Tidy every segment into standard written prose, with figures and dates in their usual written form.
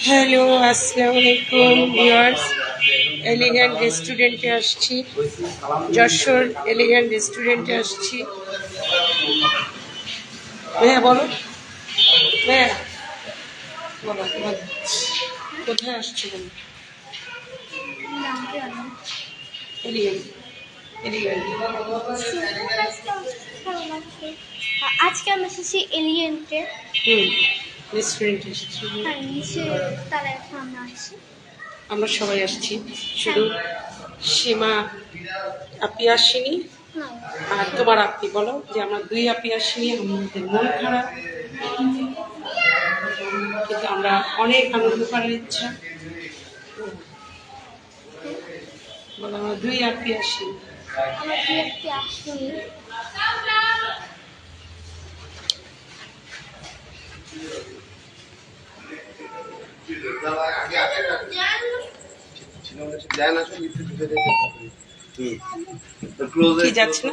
Hello, আসসালামু আলাইকুম viewers. Elegant রেস্টুরেন্টে আসছি, যশোর এলিগ্যান্ট রেস্টুরেন্টে আসছি। হ্যাঁ বলো, হ্যাঁ বলো, বলো কোথায় আসছো? বলো। Elegant, elegant. আজকে আমি এসেছি এলিয়েন্টে রেস্টুরেন্টে এসেছি। তারা এখন আমরা আছি। আমরা সবাই আসছি, শুধু সীমা আপি আসেনি আর তোমার আপনি বলো যে আমরা দুই আপি আসিনি, আমাদের মন খারাপ, কিন্তু আমরা অনেক আনন্দ করার ইচ্ছা। বলো আমরা দুই আপি আসিনি। আমার দু একটি আসেনি। কি যাচ্ছে না?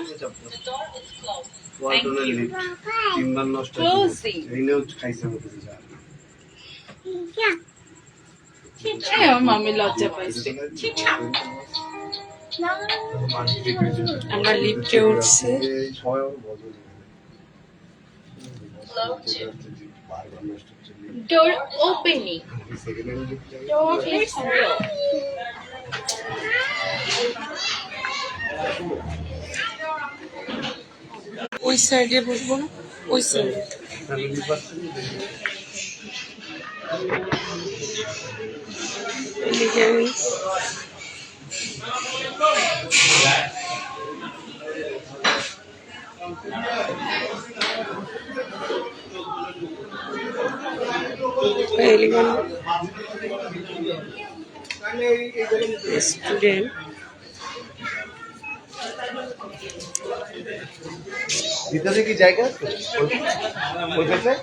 মামি লজ্জা পাইছে। আমরা লিফটে উঠছি। Door opening. Door is real. ওই সাইডে বসবো না, ওই সাইডে। স্টুডেন্ট ভিতরে কি জায়গা আছে? ওই পাশে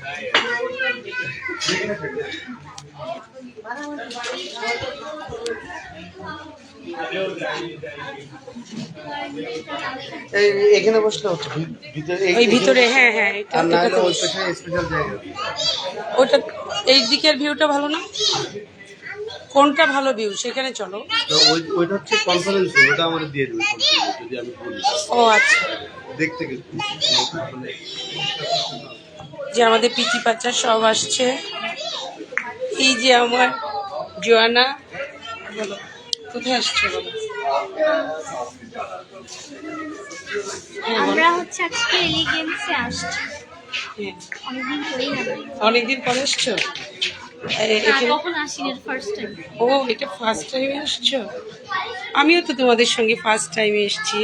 এখানে বসলে হচ্ছে ওই ভিতরে। হ্যাঁ হ্যাঁ, আর না হলে ওই পাশে স্পেশাল জায়গা। ওটা এই দিকের ভিউটা ভালো না? কোনটা ভালো ভিউ সেখানে চলো। তো ওইটা হচ্ছে কনফারেন্স রুম, ওটা আমাদের দিয়ে দেবে যদি আমি বলি। ও আচ্ছা, দেখতে গেছি যে আমাদের পিচি বাচ্চা সব আসছে। এই যে আমার জোয়ানা, বলো কোথায় আসছে বলো। হ্যাঁ, বলো। আমরা হচ্ছে আজকে এলিগেন্সে আসছি। হ্যাঁ, অনেকদিন করেই না। অনেকদিন পরে আসছো? কখন আসিনি, ফার্স্ট টাইম। ও, এটা ফার্স্ট টাইমে আসছো? আমিও তো তোমাদের সঙ্গে ফার্স্ট টাইমে এসছি।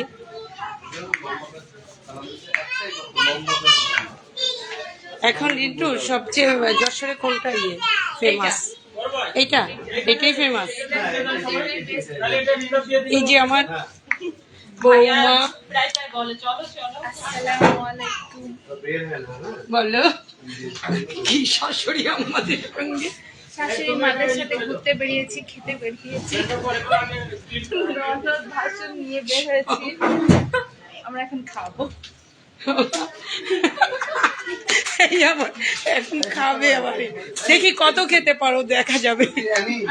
এখন রিন্টু সবচেয়ে যশোরে কোনটা ফেমাস? এইটা, এটাই ফেমাস। এই যে আমার বৌমা, আসসালামু আলাইকুম। বলো কি শাশুড়ি আমাদের সঙ্গে। শাশুড়ি মাদের সাথে ঘুরতে বেরিয়েছি, খেতে বেরিয়েছি, ভাষণ নিয়ে বের হয়েছি। আমরা এখন খাবো। এই আবার এখন খাবে, আবার দেখি কত খেতে পারো, দেখা যাবে।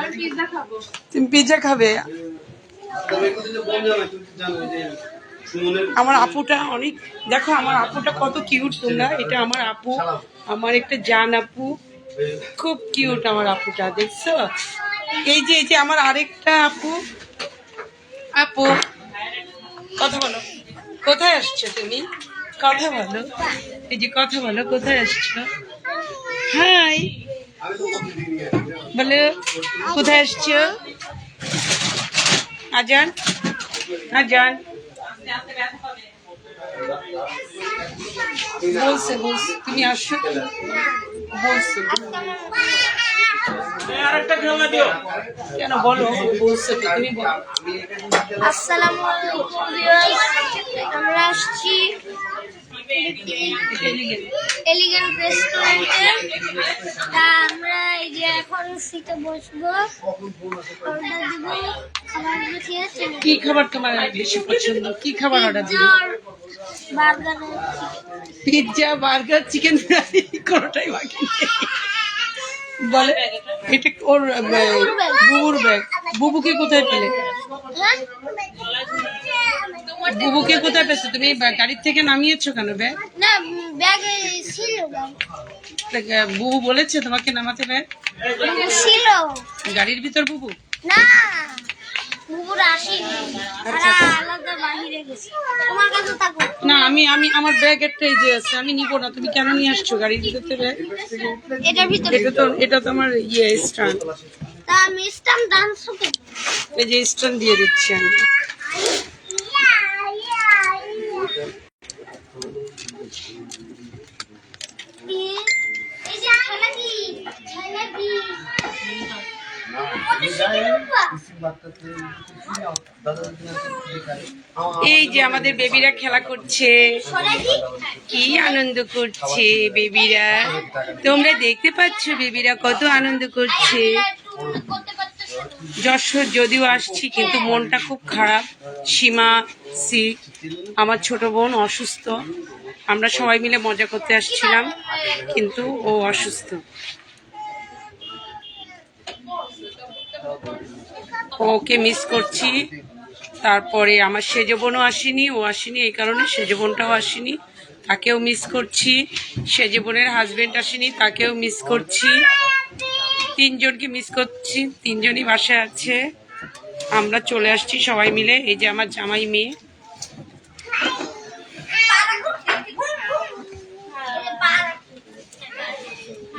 আর পিৎজা খাবো। তুমি পিৎজা খাবে? আমার আপুটা অনেক, দেখো আমার আপুটা কত কিউট তোমরা। এটা আমার আপু, আমার একটা জান আপু, খুব কিউট আমার আপুটা, দেখছো? এই যে আমার আরেকটা আপু। আপু কথা বলো, কোথায় আসছো তুমি? কথা বলো, এই যে কথা বলো, কোথায় আসছো? হাই বলো, কোথায় আসছো? আজান, আজান বলছে, বলছে তুমি আসছো, বলছে কেন বলো, বলছে তো, তুমি বলো। আসসালামু আলাইকুম ভিউয়ার্স, আমরা আসছি এলিগেন্ট রেস্টুরেন্টে। তা আমরা এই যে এখন সিটে বসবো, অর্ডার দিব। খাবারগুলো খেয়েছি। কি খাবার তোমার বেশি পছন্দ? কি খাবার অর্ডার দিবে? Burger, pizza, burger, chicken fry, কোনোটাই বাকি নেই। বলে এটা ওর বুবুর ব্যাগ। বুবুকে কোথায় পেলে? বুবুকে কোথায় পেয়েছো তুমি? গাড়ির থেকে নামিয়েছো কেন ব্যাগ? না ব্যাগে ছিল বুবু বলেছে তোমাকে নামাতে ব্যাগ? ছিল গাড়ির ভিতর বুবু? না বুবুর আসেনি আলাদা বাহিরে গেছে তোমার কাছে থাকো না আমি আমি আমার ব্যাগ একটাই যে আছে, আমি নিবো না। তুমি কেন নিয়ে আসছো গাড়ির ভিতর থেকে ব্যাগ? এটার ভিতরে এটা তো আমার ইয়ে স্ট্যান্ড। তা আমি স্ট্যান্ড ডান্স করতে এই যে স্ট্যান্ড দিয়ে দিচ্ছি আমি। এই যে খালা কি খালা কি এই যে আমাদের বেবিরা খেলা করছে, কি আনন্দ করছে বেবিরা। তোমরা দেখতে পাচ্ছ বেবিরা কত আনন্দ করছে। যশোর যদিও আসছি কিন্তু মনটা খুব খারাপ। সীমা সিক, আমার ছোট বোন অসুস্থ। আমরা সবাই মিলে মজা করতে আসছিলাম কিন্তু ও অসুস্থ। ওকে মিস করছি। তারপরে আমার সেজ বোনও আসেনি, ও আসেনি, এই কারণে সেজ বোনটাও আসেনি, তাকেও মিস করছি। সেজ বোনের হাজবেন্ড আসেনি, তাকেও মিস করছি। তিনজনকে মিস করছি, তিনজনই বাসায় আছে। আমরা চলে আসছি সবাই মিলে। এই যে আমার জামাই মেয়ে,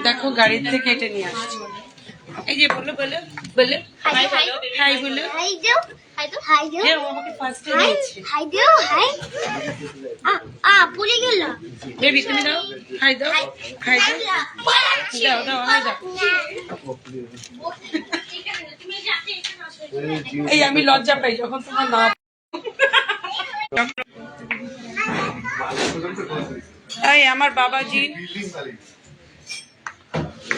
দেখো গাড়ির থেকে এটা নিয়ে আসছি। এই যে বলো বলো বলো হাই বলো, হাই বলো। হাই দাও হাই দাও হাই দাও হ্যাঁ, ও আমাকে ফার্স্টে দিয়েছে। হাই দাও হাই পড়ে গেল বেবি তুমি দাও, হাই দাও, হাই দাও, দাও দাও, হাই দাও। এই আমি লজ্জা পাই যখন তোমরা না। এই আমার বাবাজি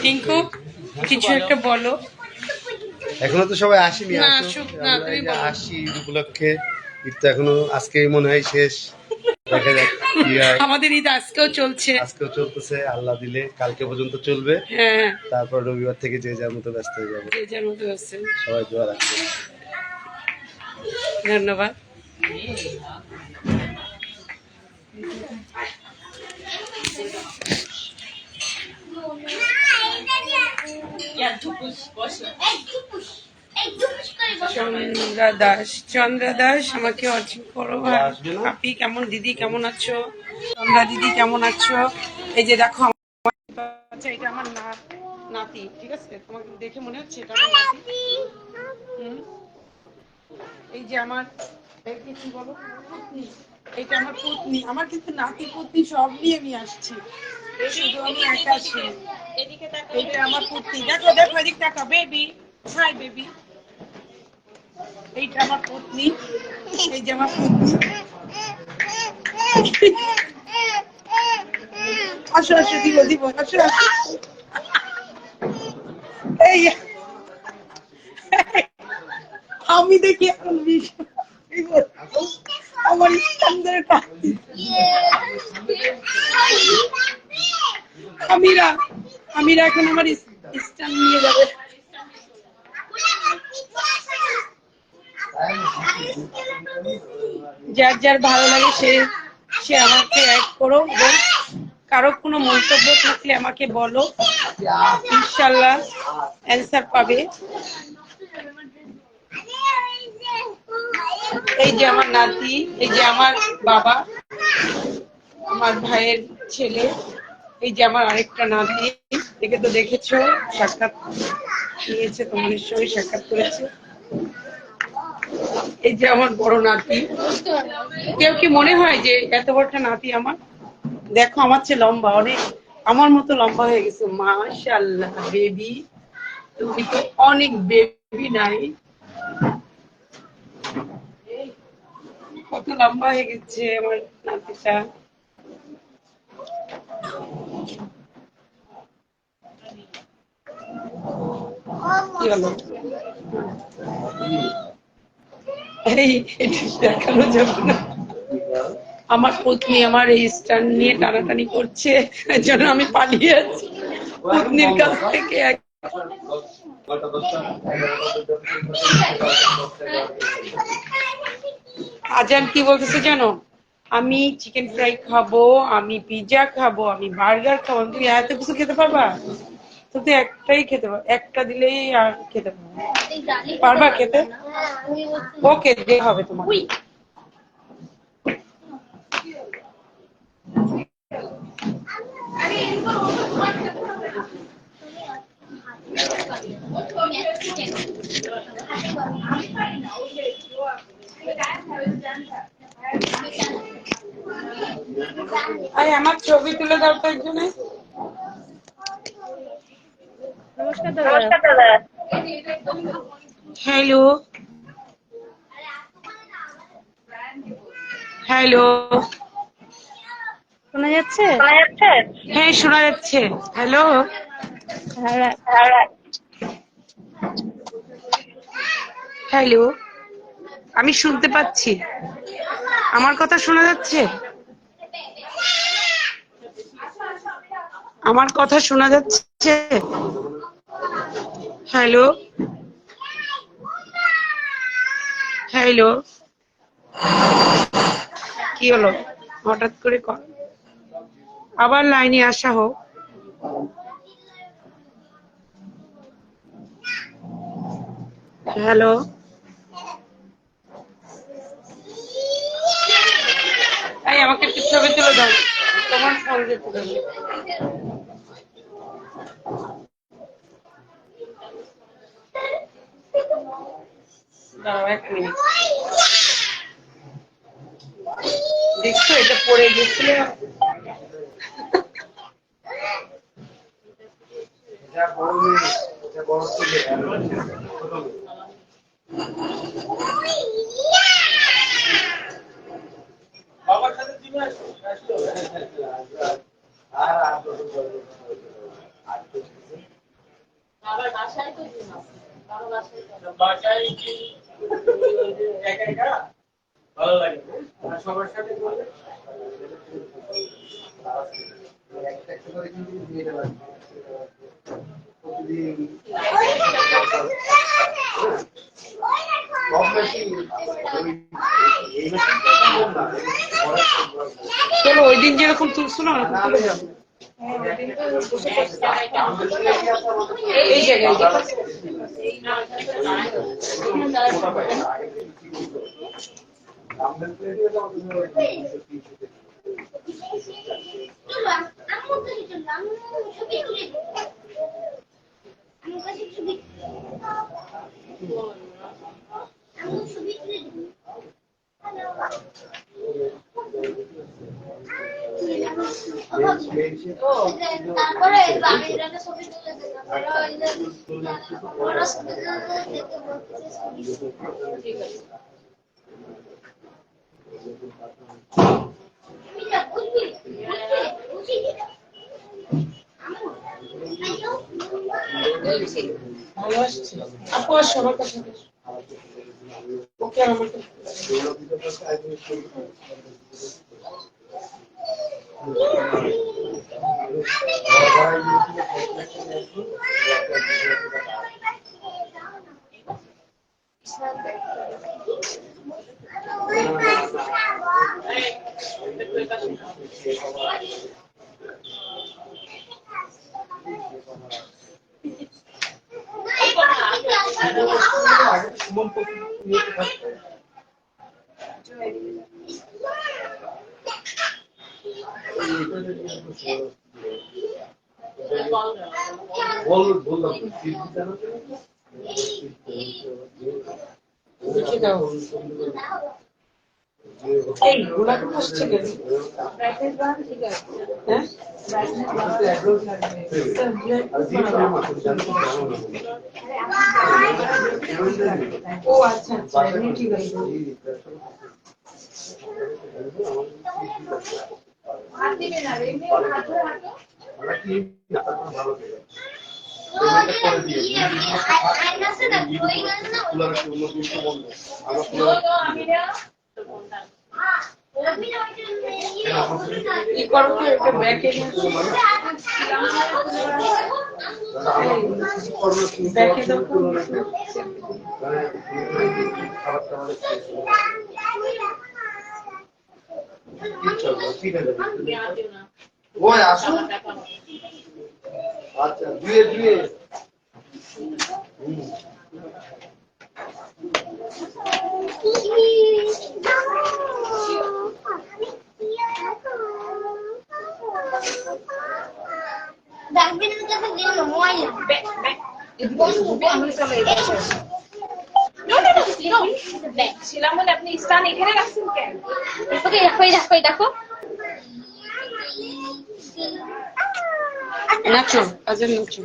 টিঙ্কু কিছু একটা বলো। এখনো তো সবাই আসেনি, না, আসো। আসুক না, আমরা তুমি এই যে বলো। আসি ঈদ উপলক্ষে। ঈদ তো এখনো আজকেই মনে হয় শেষ, দেখা যাক কি হয়। আমাদের ঈদ আজকেও চলছে। আজকেও চলতেছে, আল্লাহ দিলে কালকে পর্যন্ত চলবে। হ্যাঁ, তারপর রবিবার থেকে যে যার মতো ব্যস্ত হয়ে যাবে। যে যার মতো আছে। সবাই দোয়া রাখবে। ধন্যবাদ। চন্দ্রা দাস, চন্দ্রা দাস আমাকে অর্জন করো ভাই। আপি কেমন, দিদি কেমন আছো? চন্দ্রা দিদি কেমন আছো? এই যে দেখো আমার বাচ্চা, এটা আমার নাতি, ঠিক আছে? তোমাকে দেখে মনে হচ্ছে এটা আমার নাতি। এই যে আমার কি বলো পুতনি, এটা আমার পুতনি। আমার কিন্তু নাতি পুতনি সব নিয়ে আমি আসছি, শুধু আমি একা আসি। এটা আমার পুতনি, দেখো দেখো এদিক দেখো বেবি, হাই বেবি। এইটা আমার পুতনি, এই যে আমার পুতনি। আসো আসো, দিব দিব, আসো আসো। এই আমি দেখি এখন আমার স্ট্যান্ডের আমিরা, আমিরা এখন আমার স্ট্যান্ড নিয়ে যাবে। যার যার ভালো লাগে সে সে আমাকে অ্যাড করো। এবং কারো কোনো মন্তব্য থাকলে আমাকে বলো, ইনশাল্লাহ অ্যান্সার পাবে। এই যে আমার নাতি, এই যে আমার বাবা, আমার ভাইয়ের ছেলে, এই যে আমার আরেকটা নাতি, একে তো দেখেছো, সাক্ষাৎ নিয়েছে, তোমাদের সঙ্গে সাক্ষাৎ করেছে। এই যে আমার বড় নাতি। কেউ কি মনে হয় যে এত বড়টা নাতি আমার? দেখো আমার চেয়ে লম্বা, অনেক আমার মতো লম্বা হয়ে গেছে। মাশাআল্লাহ বেবি, তুমি তো অনেক বেবি নাই, কত লম্বা হয়ে গেছে আমার নাতিটা। কি হলো? এই এটা দেখানো যাবে না। আমার পত্নী আমার এই স্ট্যান্ড নিয়ে টানাটানি করছে, এর জন্য আমি পালিয়ে আছি পত্নীর কাছ থেকে। আজান কি বলতেছে জানো, আমি চিকেন ফ্রাই খাবো, আমি পিৎজা খাবো, আমি বার্গার খাবো। তুমি এত কিছু খেতে পারবা? তুমি তো একটাই খেতে পারো, একটা দিলেই আর খেতে পারবা। পারবা খেতে? ওকে, যে হবে তোমার। আমার ছবি তুলে দাও তো একজনে। নমস্কার দাদা। হ্যালো হ্যালো, শোনা যাচ্ছে? হ্যাঁ শোনা যাচ্ছে। হ্যালো হ্যাঁ, হ্যালো, আমি শুনতে পাচ্ছি। আমার কথা শোনা যাচ্ছে? আমার কথা শোনা যাচ্ছে? হ্যালো হ্যালো, কি হলো হঠাৎ করে? আবার লাইনে আসা হোক। হ্যালো, এই আমাকে একটু ছবি তুলে দাও, তোমার ফোন দিয়ে তুলে দাও। দাঁড়াও 1 মিনিট। দেখছো এটা পড়ে গেছিল। ভালো লাগে সবার সাথে করলে চলো ওই দিন যেরকম তুলছো না ওরকম তুলে যাবো। এই জায়গায় তারপরে বাড়িটাকে ছবি তুলে দিলাম। ওরা ছবি তুলে দেখতে বলছে। ঠিক আছে। ভালো আসছে আপু, আর সবার কাছে ওকে আমার কাছে। দেখে দাও এই গোলাপ আসছে কেন? হ্যাঁ ও আচ্ছা আচ্ছা, এমনি ঠিক আছে। কি করো তো একটা ব্যাগে ব্যাকে দাও তো। ওই আসো। আচ্ছা দুয়ে দুয়ে ডাস্টবিনের কাছে দিন না ময়লা ছিলাম বলে আপনি স্থান এখানে রাখছেন কেন? ওকে দেখো দেখো দেখো নাচো কাজের নাচো।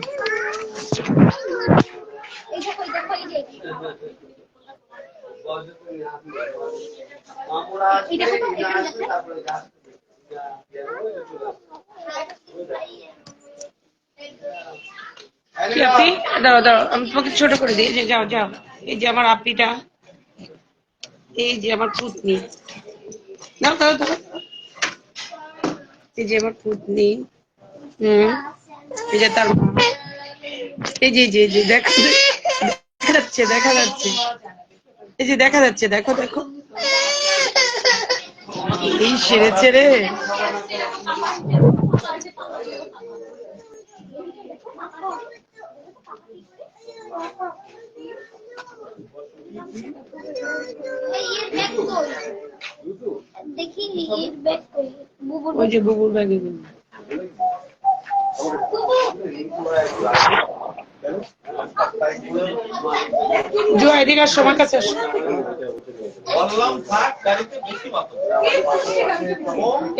এই দেখো দেখো এই যে কি আপি দাও দাও আমি তোমাকে ছোট করে দিই। এই যে যাও যাও, এই যে আমার আপিটা, এই যে আমার পুতনি, দাও দাও দাও, এই যে আমার পুতনি, এই যে তার মা, এই যে যে যে দেখা যাচ্ছে দেখা যাচ্ছে, এই যে দেখা যাচ্ছে, দেখো দেখো, এই সেরেছে রে। দেখি এর ব্যাগ কই বুবুর ওই যে বুবুর ব্যাগে জো এদিকে আসো, আমার কাছে আসো,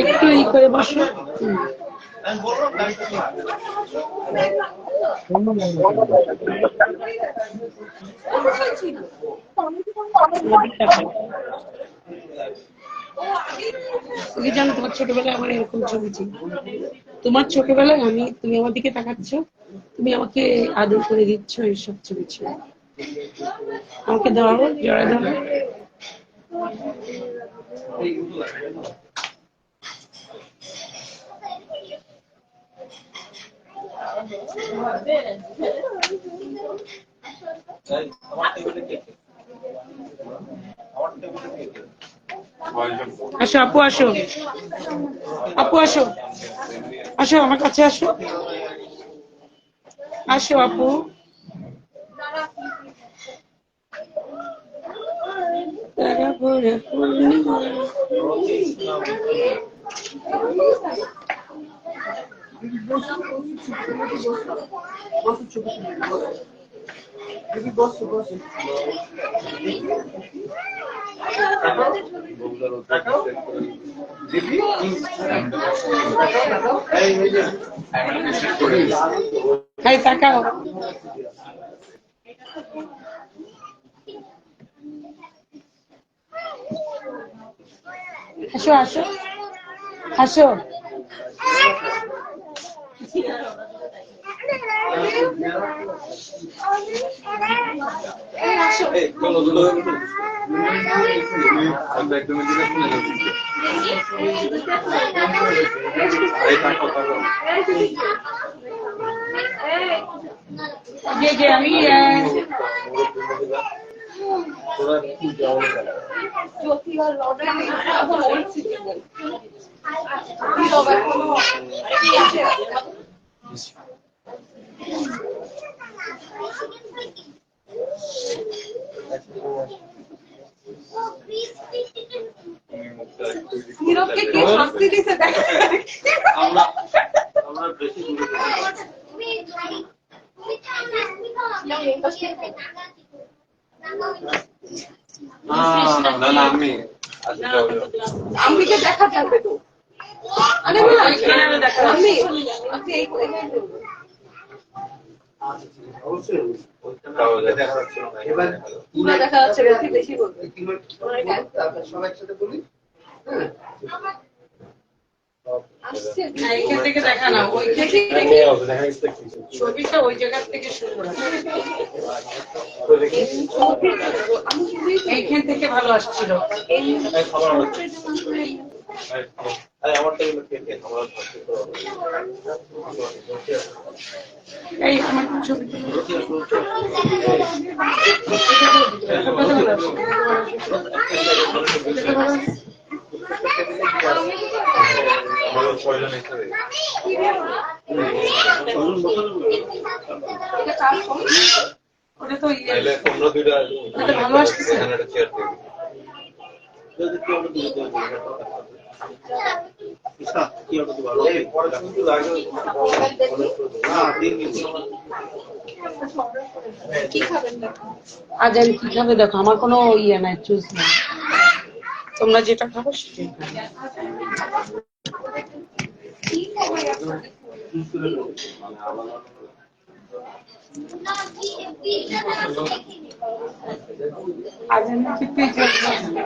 একটু ই করে বসো। তুমি জানো তোমার ছোটবেলায় আমার এরকম ছবি ছিল। তোমার ছোটবেলায় তুমি আমার দিকে তাকাচ্ছ, তুমি আমাকে আদর করে দিচ্ছ, এইসব ছবি ছিল। আমাকে ধরো, জড়ায় ধরো। আসো আপু, আসো আপু, আসো আসো আমার কাছে আসো, আসো আপু। তারা ভরা পূর্ণিমা। হাই তাকাও, আসো আসো আসো, যে যে আমি নীরবকে কে শাস্তি দিতে দেখে। আমরা বেশি দূরে আম্মিকে দেখা যাবে তো। আরে না এখানে দেখা আম্মি আপনি এই এবার পুরো দেখা যাচ্ছে, বেশি বেশি বলবে। সবাই একসাথে বলি। হ্যাঁ আসছে এখান থেকে দেখা না, ওই ছবিটা ওই জায়গা থেকে শুরু করা, এইখান থেকে ভালো আসছিল। আরে আমার টেবিলে খেয়ে আমরা এই আমার ছবি ওটা তো এটা ভালো আসতেছে আজ আমি কি খাবে দেখো, আমার কোনো ইয়ে নাই, চুজ নাই, তোমরা যেটা খাবো সেটাই আজ আমি কি পিজ্জা খাবো।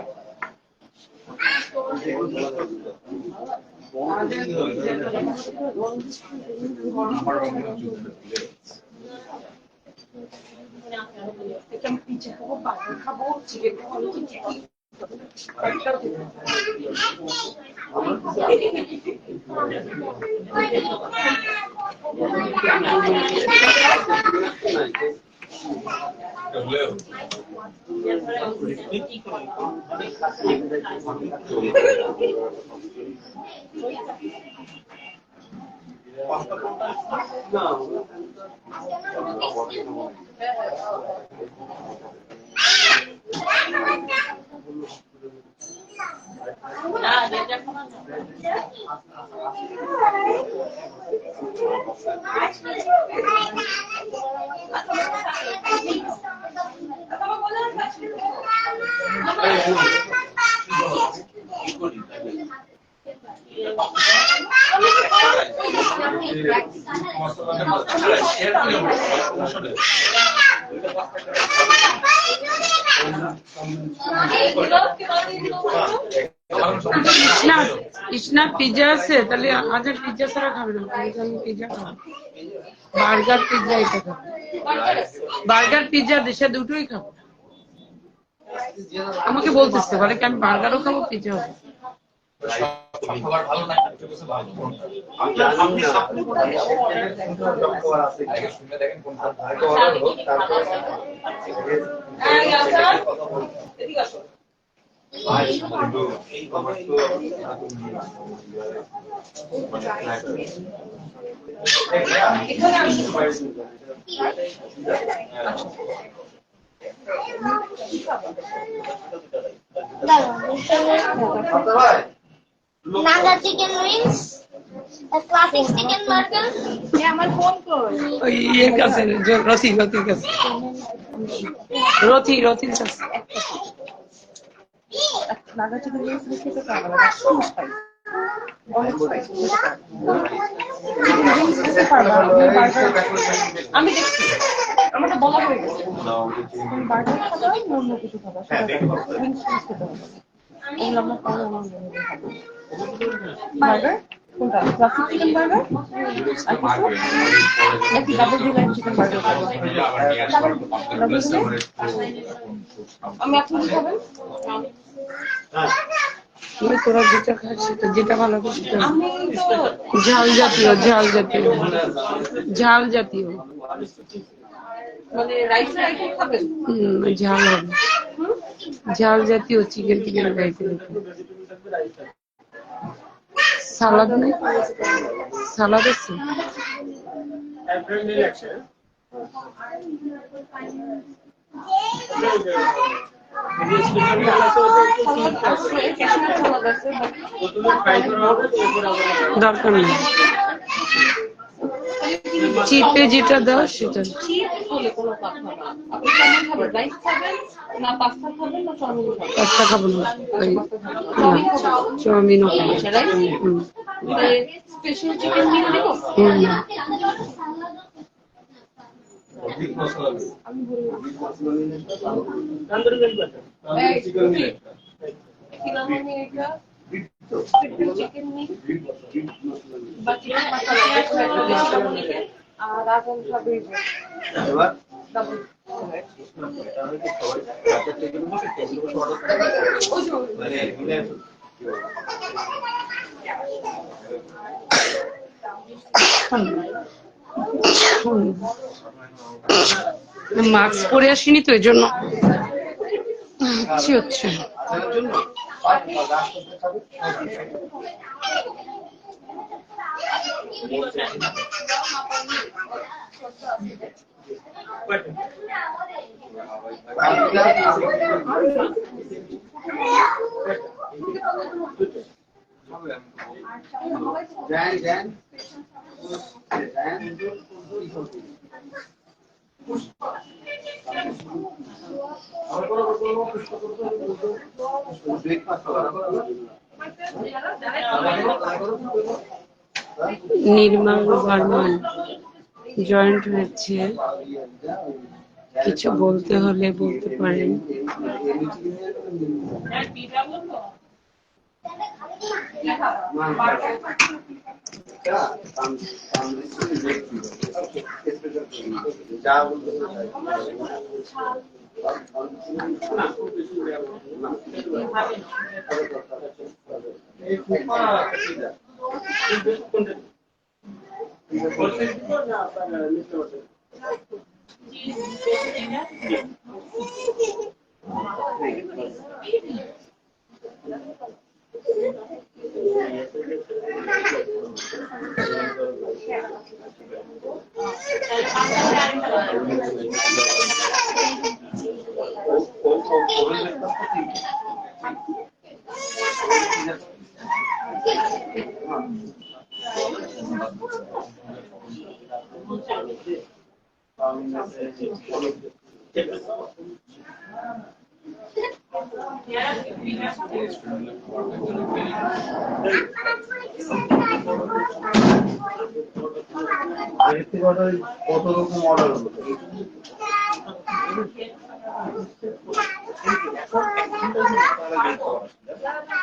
পিজ্জা খাবো, বার্গার খাবো, চিকেন খাবো, ইসনা পিজ্জা আছে, তাহলে আজ পিজ্জা ছাড়া খাবে না, আমি পিজ্জা খাবো, বার্গার পিজ্জা এটা খাবো, বার্গার পিজ্জা দেশে দুটোই খাবো। আমাকে বলতেছে বলে কি আমি বার্গারও খাবো পিজ্জাও খাবো। Naga chicken wings, a classic chicken burger. আমার ফোন কর। ওই ইয়ের কাছে, রথির কাছে, রথির কাছে। নাগা চিকেন উইংস খেতে পারবো না, খুব স্পাইসি, অনেক স্পাইসি খেতে পারবো না। আমি দেখছি, আমার তো বলা হয়ে গেছে বার্গার খাওয়া অন্য কিছু খাবো, উইংস খেতে হবে, এগুলো আমরা খাবো, আমার মনে হবে বার্গার কোনটা, ক্লাসিক চিকেন বার্গার আর কিছু একটি ডাবল ডিলাইন চিকেন বার্গার খাবো, ডাবল ডিলাইন। আমি এখন কি খাবেন? তোরা যেটা খাস সেটা, যেটা ভালো লাগে সেটা। আমি তো ঝাল জাতীয় মানে রাইস খাবেন? ঝাল হবে, ঝাল জাতীয় চিকেন খাইতে। সালাদ নেই, সালাদ আছে। দরকার নেই, চিপে যেটা দাও সেটা। চিপ হলে কোনো কথা না। আপনি কেমন খাবেন? রাইস খাবেন না পাস্তা খাবেন না চাউমিন খাবেন? একটা খাবো না, চাউমিনও খাবো। স্পেশাল চিকেন মিল দিব? আমি চিকেন মিল বা চিকেন মশলা আর আগুন খাবে মাস্ক পরে আসিনি তো, এই জন্য কি হচ্ছে। আচারের জন্য নির্মল বর্মন জয়েন্ট হয়েছে, কিছু বলতে হলে বলতে পারেন। কত রকম অর্ডার হলো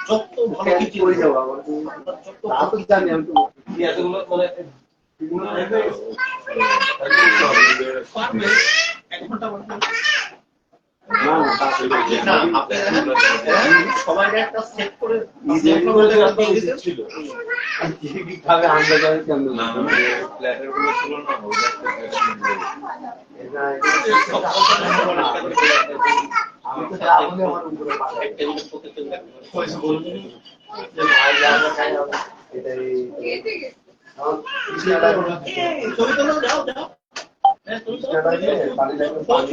যত ভালো কিছু করে যাবো আবার তা তো জানি আমি তো এতগুলো মানে পারবে 1 ঘন্টা না না তা তো না সবাই একটা সেট করে ছিল কি খাবে আমরা জানি কেমন না প্ল্যাটার গুলো ছিল না আমি তো যা বলি আমার উপরে পয়সা বলবো যে ভাই যা খাই এটাই ছবি তোলো যাও যাও পানি লাগবে পানি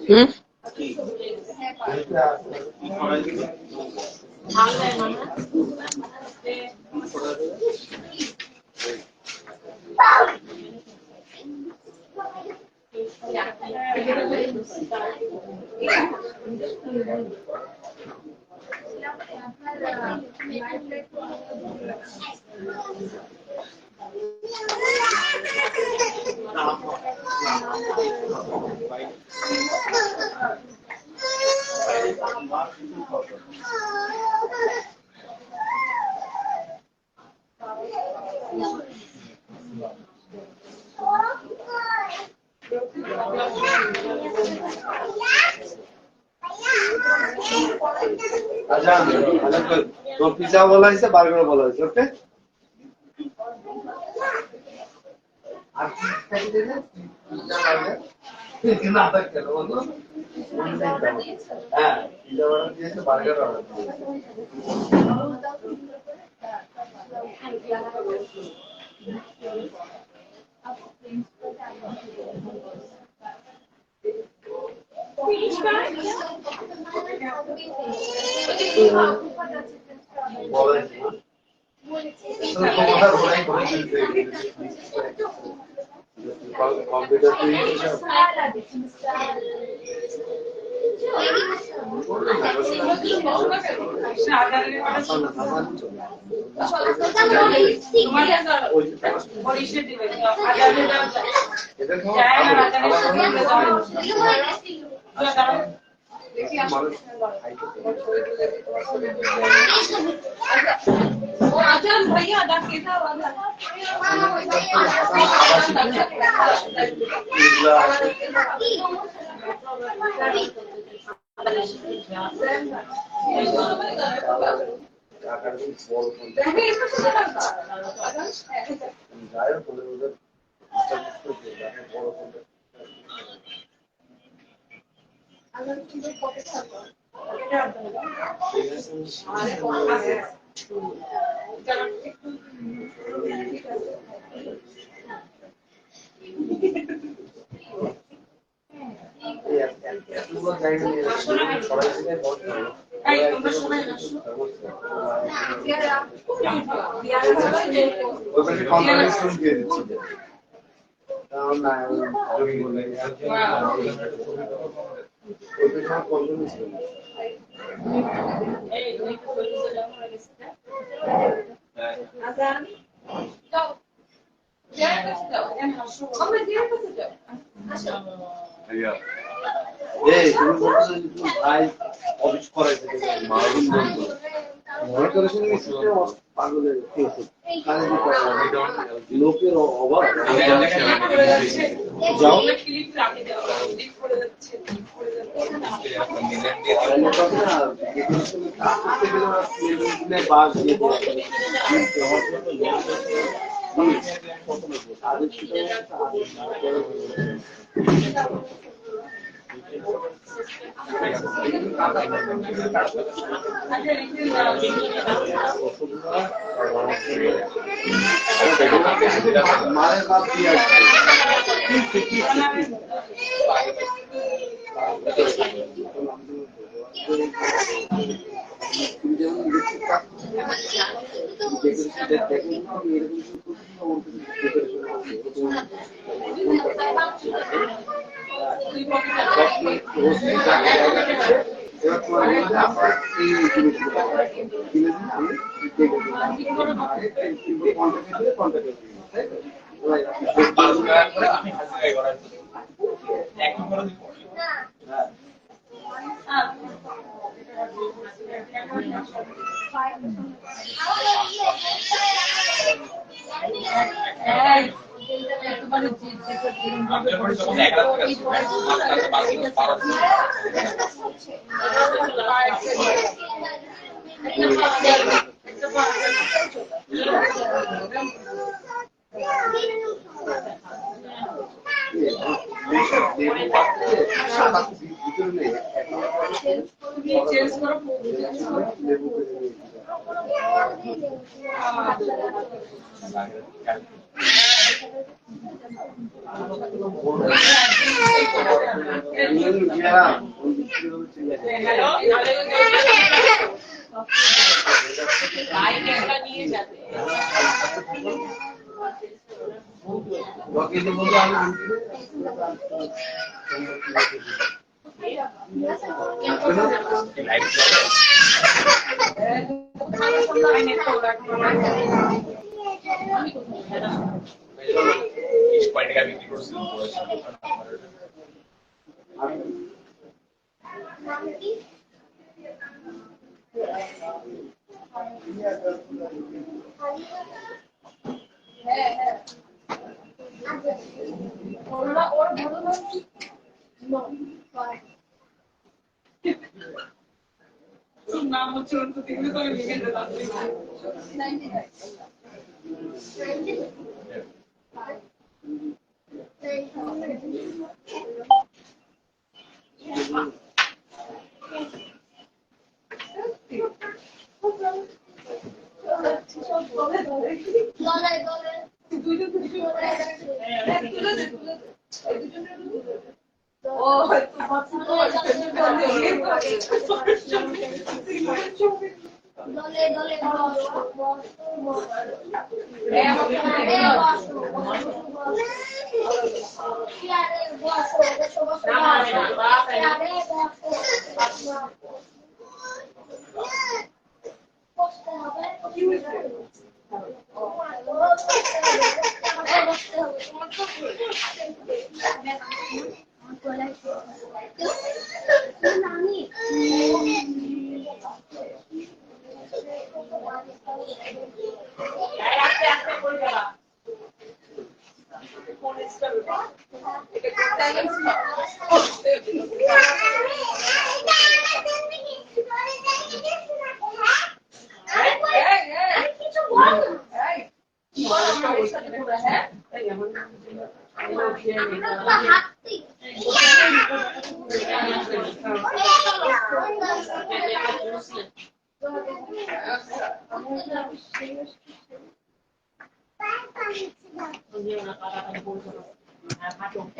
হুম আচ্ছা তোর পিজা বলা হয়েছে বার্গার বলা হয়েছে ওকে আর কি দেবে পিজা বার্গার না তা কেন বলো হ্যাঁ পিজা অর্ডার দিয়েছে বার্গার অর্ডার দিয়েছে টাকার দিন বড় ফোন যায় বলে ওদের বড় ফোনটা কনফারেন্স দিয়ে দিচ্ছি না তুমি বলছো ভাই অফিস করাইতে মনে করেছেন পাগলের লোকের অভাব যাও বাস দিয়ে মায়ের বাপ দিয়ে নাম হচ্ছে অন্ত তিনটে তো আমি লিখে দিলাম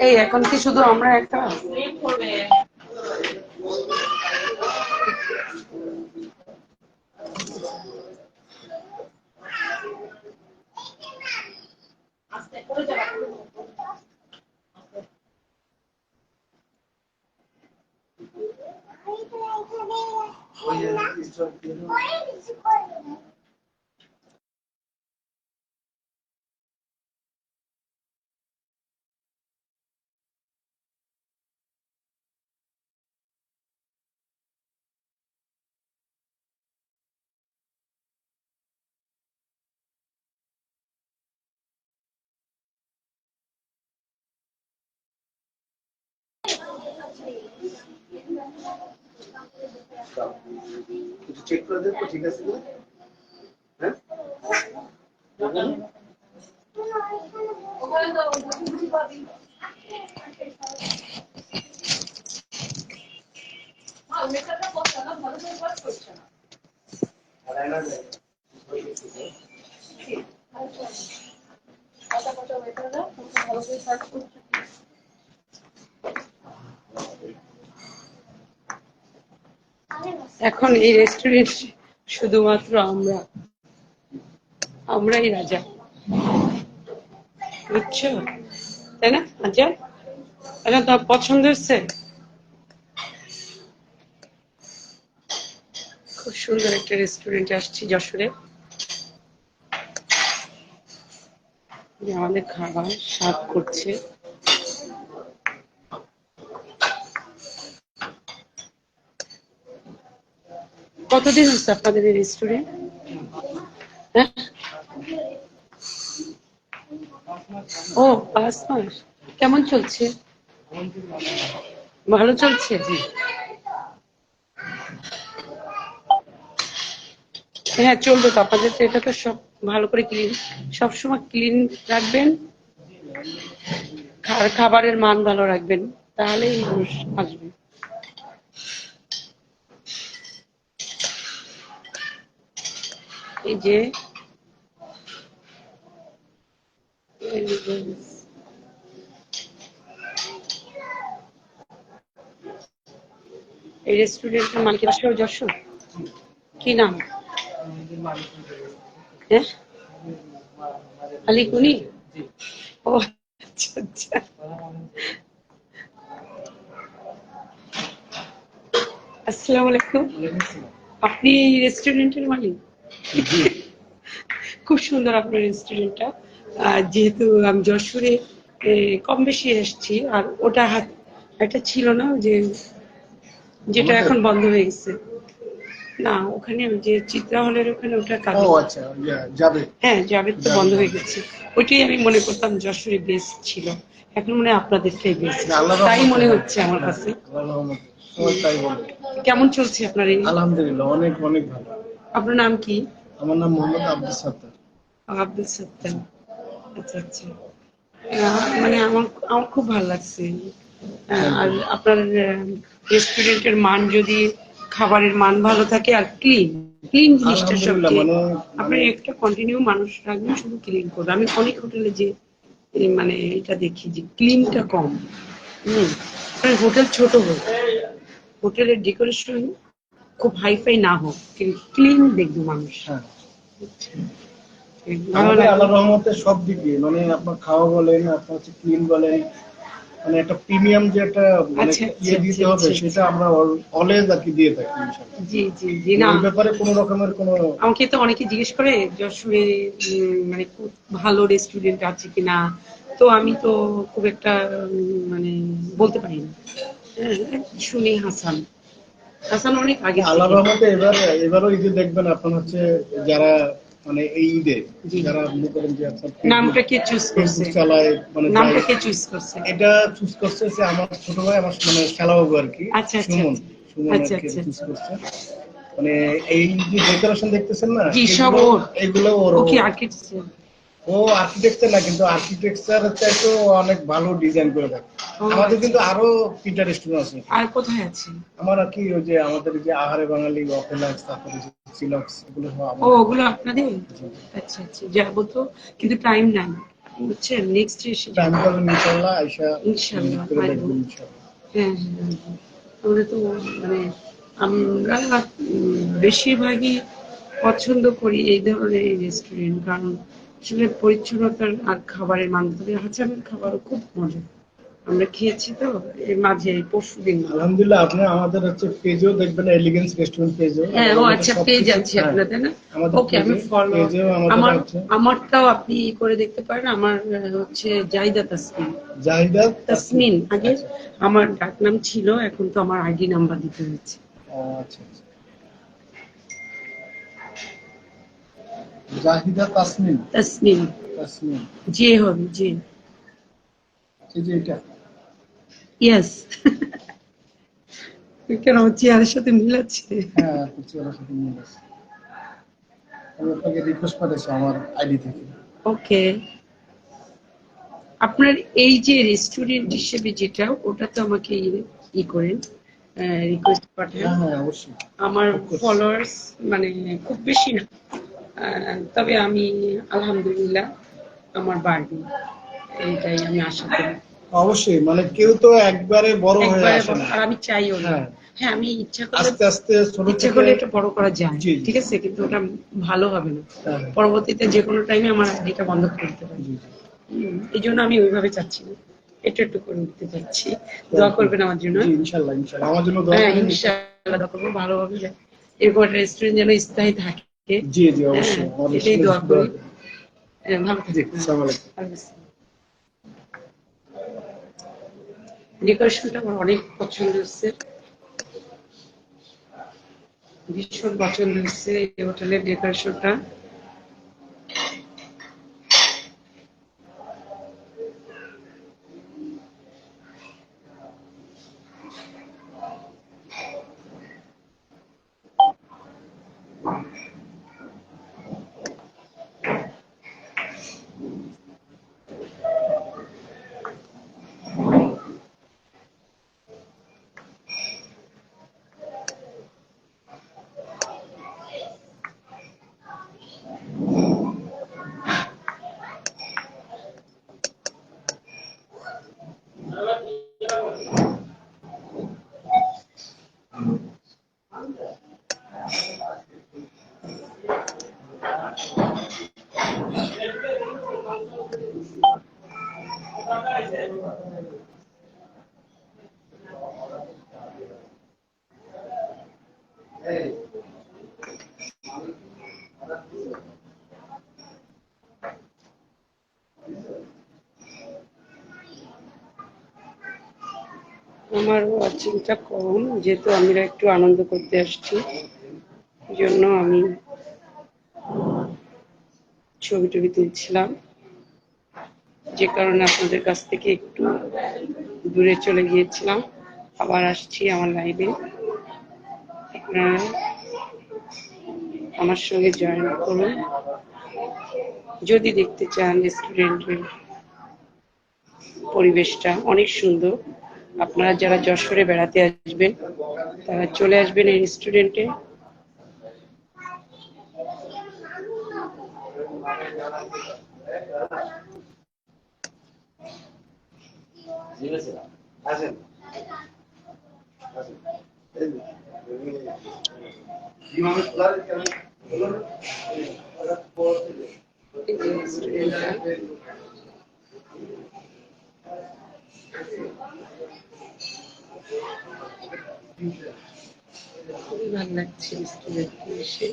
এই এখন কি শুধু আমরা একটা কিছু চেক করে দেখো ঠিক আছে কিনা? হ্যাঁ এখন এই রেস্টুরেন্ট শুধুমাত্র আমরাই রাজা, বুঝছো তাই না? রাজা এটা তো পছন্দ হচ্ছে। খুব সুন্দর একটা রেস্টুরেন্টে আসছি যশোরে। আমাদের খাবার সার্ভ করছে। কতদিন হচ্ছে আপনাদের এই রেস্টুরেন্ট? হ্যাঁ, ও 5 মাস। কেমন চলছে? ভালো চলছে। হ্যাঁ চলবে তো, আপনাদের তো এটা তো সব ভালো করে ক্লিন, সবসময় ক্লিন রাখবেন আর খাবারের মান ভালো রাখবেন, তাহলেই মানুষ আসবে। এই যে এই রেস্টুরেন্টের মালিকের বাসা যশোর, কি নাম? হ্যাঁ আলিকুনি। ও আচ্ছা আচ্ছা। আসসালামু আলাইকুম। আপনি রেস্টুরেন্টের মালিক? খুব সুন্দর আপনার রেস্টুরেন্টটা। যেহেতু আমি যশোরে কম বেশি এসেছি, আর ওটা একটা ছিল না যে যেটা এখন বন্ধ হয়ে গেছে না, ওখানে যে চিত্রা হলের ওখানে ওটা কাজ। ও আচ্ছা, যাবে। হ্যাঁ জাভেদ তো বন্ধ হয়ে গেছে। ওইটাই আমি মনে করতাম যশোরে বেস ছিল, এখন মনে হয় আপনাদেরটাই বেস, তাই মনে হচ্ছে আমার কাছে। তাই বলে। কেমন চলছে আপনার এই? আলহামদুলিল্লাহ অনেক অনেক ভালো। আপনার নাম কি? আমার নাম মোহাম্মদ আব্দুল সাত্তার। আব্দুল সত্তার। আচ্ছা আচ্ছা। মানে আমার আমার খুব ভালো লাগছে। আর আপনার রেস্টুরেন্টের মান, যদি খাবারের মান ভালো থাকে আর ক্লিন জিনিসটা আলহামদুলিল্লাহ, সবচেয়ে, মানে আপনি একটা কন্টিনিউ মানুষ রাখবেন শুধু ক্লিন করবে। আমি অনেক হোটেলে যে মানে এটা দেখি যে ক্লিনটা কম। হোটেল ছোট হোক, হোটেলের ডেকোরেশন খুব হাইফাই না হোক, ক্লিন দেখবে মানুষ। হ্যাঁ, ভালো আমাদের লাগে। আল্লাহর রহমতে সব দিক দিয়ে, মানে আপনার খাওয়া বলেন, আপনার হচ্ছে ক্লিন বলেন, মানে একটা প্রিমিয়াম যে একটা মানে আচ্ছা, ইয়ে আচ্ছা, দিতে হবে, আচ্ছা, সেটা আমরা অলওয়েজ আর কি দিয়ে থাকি ইনশাআল্লাহ। জি জি জি। না, এই ব্যাপারে কোনো রকমের কোনো, আমাকে তো অনেকে জিজ্ঞেস করে যশোরে মানে খুব ভালো রেস্টুরেন্ট আছে কিনা, তো আমি তো খুব একটা মানে বলতে পারি না। হ্যাঁ, শুনি হাসান অনেক আগে আল্লাহর থেকে। রহমতে এবারও ঈদে দেখবেন আপনার হচ্ছে যারা মানে এই ঈদে জি। যারা মনে করেন যে আপনার নামটা কে চুজ করছে? ফেসবুক চালায়, মানে নামটা যাই- কে চুজ করছে? এটা চুজ করছে যে আমার ছোট ভাই, আমার মানে খেলাবাবু আর কি, আচ্ছা আচ্ছা সুমন। আচ্ছা। সুমন আচ্ছা আর কি আচ্ছা চুজ করছে। মানে এই যে ডেকোরেশন দেখতেছেন না, জি, সব এগুলো ওর। এগুলো ওর। ও কি আর্কিটেকচার? ও আর্কিটেকচার না, কিন্তু আর্কিটেকচার চাইতেও অনেক ভালো ডিজাইন করে থাকে। ও আমাদের আচ্ছা। কিন্তু আরো তিনটা রেস্টুরেন্ট আছে। আর কোথায় আছে? আমার আর কি ওই যে আমাদের যে আহারে বাঙালি, অপেলাক্স, তারপরে সিলক্স, এগুলো সব ও, আমাদের। ওগুলো আপনাদের? আচ্ছা আচ্ছা, যাবো তো, কিন্তু টাইম নাই, বুঝছেন, নেক্সট এসে টাইম যাবো পাবেন ইনশাল্লাহ, আইসা ভিজিট ইনশাল্লাহ, করে আসবো। দেখবেন ইনশাল্লাহ। হ্যাঁ হ্যাঁ হ্যাঁ। আমরা তো মানে আমরা বেশিরভাগই পছন্দ করি এই ধরনের রেস্টুরেন্ট, কারণ আসলে পরিচ্ছন্নতার আর খাবারের মান, তবে হাসানের খাবারও খুব মজা। আমরা খেয়েছি তো এর মাঝে পরশুদিন। আলহামদুলিল্লাহ, আপনি আমাদের হচ্ছে পেজেও দেখবেন, এলিগেন্স রেস্টুরেন্ট পেজও। হ্যাঁ, ও আচ্ছা, পেজ আছে আপনাদের না? আমাদের ওকে, আমি ফলো, পেজেও আমাদের আমার আছে। আমারটাও আপনি করে দেখতে পারেন। আমার হচ্ছে জাহিদা তাসমিন। জাহিদা তাসমিন আগে আচ্ছা। আমার ডাক নাম ছিল, এখন তো আমার আইডি নাম্বার দিতে হয়েছে। ও আচ্ছা আচ্ছা। জাহিদা তাসমিন। তাসমিন, তাসমিন, যে হবে যে। এই যে এটা। ইয়েস। কেন, আমার চেয়ারের সাথে মিল আছে? হ্যাঁ, আপনার চেহারার সাথে মিল আছে। আমি আপনাকে রিকোয়েস্ট পাঠাচ্ছি আমার আইডি থেকে। ওকে। আপনার এই যে রেস্টুরেন্ট হিসেবে যেটা, ওটা তো আমাকে করেন, রিকোয়েস্ট পাঠান। হ্যাঁ হ্যাঁ, অবশ্যই। আমার Of course. ফলোয়ার্স মানে খুব বেশি না, তবে আমি আলহামদুলিল্লাহ আমার বাড়বে, এইটাই আমি আশা করি। অবশ্যই, মানে কেউ তো একবারে বড় হয়ে একবারে আসে না। আর আমি চাইও না। হ্যাঁ, হ্যাঁ, আমি ইচ্ছা করলে, আস্তে আস্তে ছোট ইচ্ছা থেকে। করলে এটা বড় করা যায়, জি জি। ঠিক আছে, কিন্তু ওটা ভালো হবে না। হ্যাঁ, পরবর্তীতে যে কোনো টাইমে আমার আইডিটা বন্ধ করে দিতে পারি। জি জি। এই জন্য আমি ওইভাবে চাচ্ছি না, একটু একটু করে উঠতে চাচ্ছি। দোয়া করবেন আমার জন্য। জি, ইনশাল্লাহ ইনশাল্লাহ, আমার জন্য দোয়া হ্যাঁ, করবেন। ইনশাআল্লাহ দোয়া করবো ভালোভাবে যায়, এরকম একটা রেস্টুরেন্ট যেন স্থায়ী থাকে। জি জি, হ্যাঁ, অবশ্যই আমার এটাই দোয়া দোয়া করি। করবেন। ভালো জি, থাকবেন। আসসালামু আলাইকুম। ডেকোরেশনটা আমার অনেক পছন্দ হচ্ছে, ভীষণ পছন্দ হচ্ছে এই হোটেলের ডেকোরেশনটা। আমার ওয়াচিংটা কম, যেহেতু আমরা একটু আনন্দ করতে আসছি, জন্য আমি ছবি টবি তুলছিলাম, যে কারণে আপনাদের কাছ থেকে একটু দূরে চলে গিয়েছিলাম। আবার আসছি আমার লাইভে, আপনারা আমার সঙ্গে জয়েন করুন যদি দেখতে চান। রেস্টুরেন্টের পরিবেশটা অনেক সুন্দর। আপনারা যারা যশোরে বেড়াতে আসবেন তারা চলে আসবেন এই রেস্টুরেন্টে। এই যে রেস্টুরেন্টটা খুবই ভালো লাগছে রেস্টুরেন্টে এসে।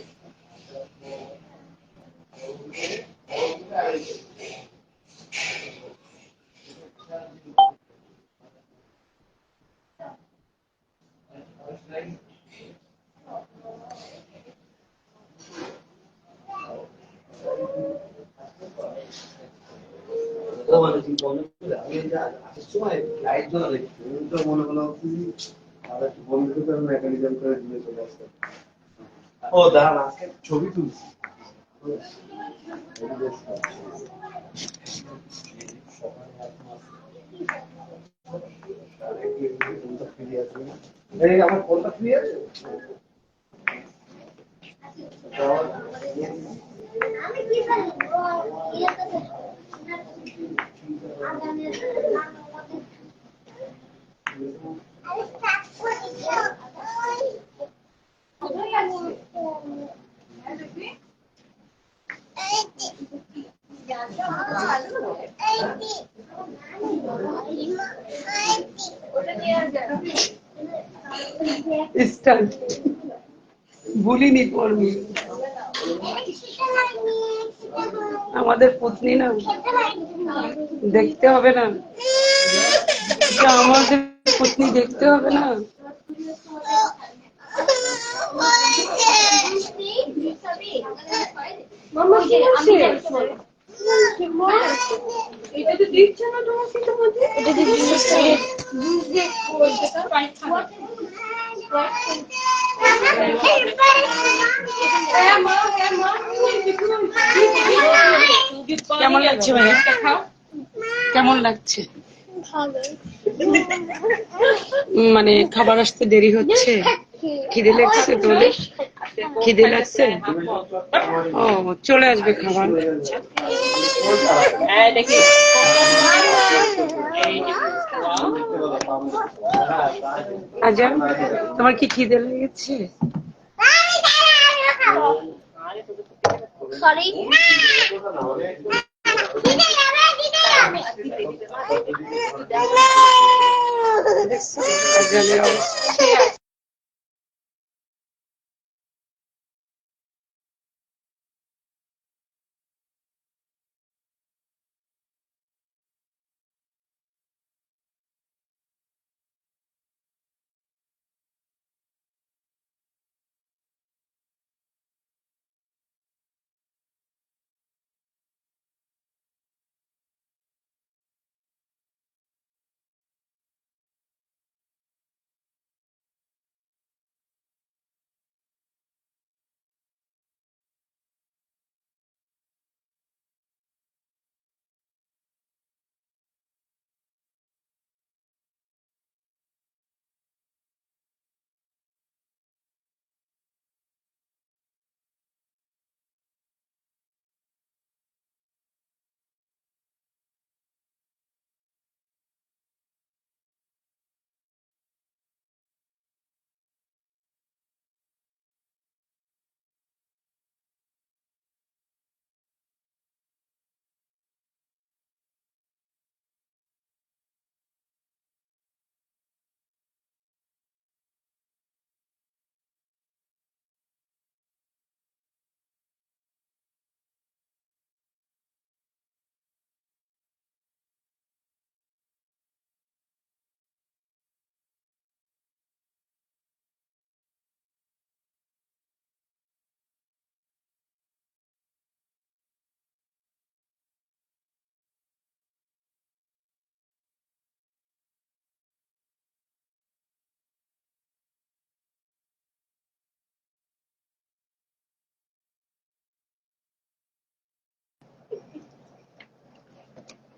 ও মানে তুমি বন্ধ করে আমি এই যে আসার সময় লাইট জ্বলা দেখি তুমি তো মনে হলো কি আর একটু বন্ধ করে আমি মেকানিক্যাল করে দিয়ে চলে আসতে ও দাঁড়ান আজকে ছবি তুলছি এই আমার ফোনটা ফ্রি আছে আমি কি জানি স্টান্ট ভুলিনি করবি আমাদের পত্নী না দেখতে হবে না এটা আমাদের পত্নী দেখতে হবে না মামা কি আছে এটা তো দিচ্ছে না তোমার কিছু মধ্যে এটা কি জিনিস করে কেমন লাগছে ভাইয়া কেমন লাগছে ভালো মানে খাবার আসতে দেরি হচ্ছে খিদে লাগছে তোদের খিদে লাগছে ও চলে আসবে খাবার আচ্ছা তোমার কি খিদে লেগেছে সরি আজানের অবস্থা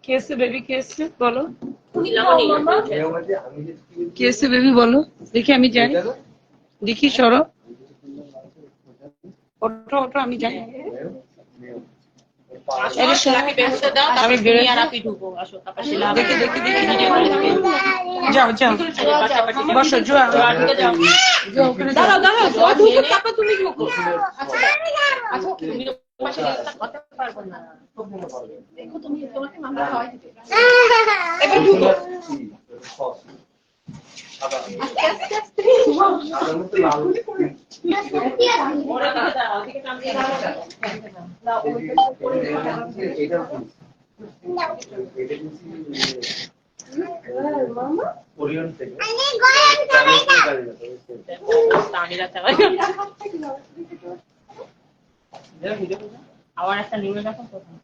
कैसे बेबी कैसे बोलो कैसे बेबी बोलो देखिए আমি যাই দেখি সরো ওঠো ওঠো আমি যাই আরে শিলাকে বের হতে দাও আমি তারপর বের তুমি আর আপনি ঢুকো আসো তারপর শিলা দেখি দেখি দেখি যাও যাও বসো জুয়া ঢুকে যাও জুয়া ওখানে যাও। দাঁড়াও দাঁড়াও জল ঢুকে তারপর তুমি ঢুকো আচ্ছা তুমি পাশে গেলে তা কথা পারবো না দেখো তুমি তোমাকে মামলা খাওয়াই দিতে এবার ঢুকো আস্তে আস্তে আস্তে ওরা দিকে দাও ওদিকে টান দিয়ে দাও কোরিয়ান থেকে টানিরা চালাই আবার একটা নিউজ দেখো কোথায়